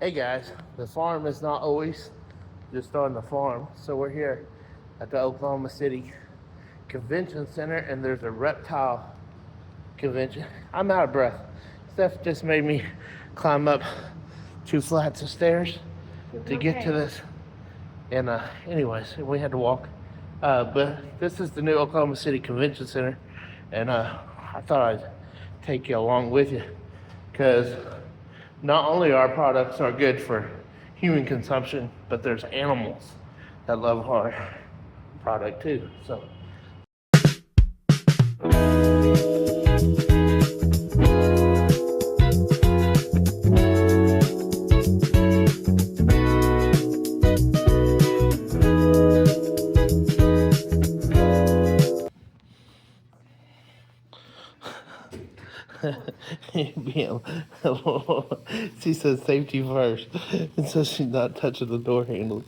Hey guys, the farm is not always just on the farm. So we're here at the Oklahoma City Convention Center and there's a reptile convention. I'm out of breath. Steph just made me climb up 2 flights of stairs to get to this. And anyways, we had to walk. But this is the new Oklahoma City Convention Center. And I thought I'd take you along with you because not only our products are good for human consumption, but there's animals that love our product too. So she says safety first, and so she's not touching the door handle.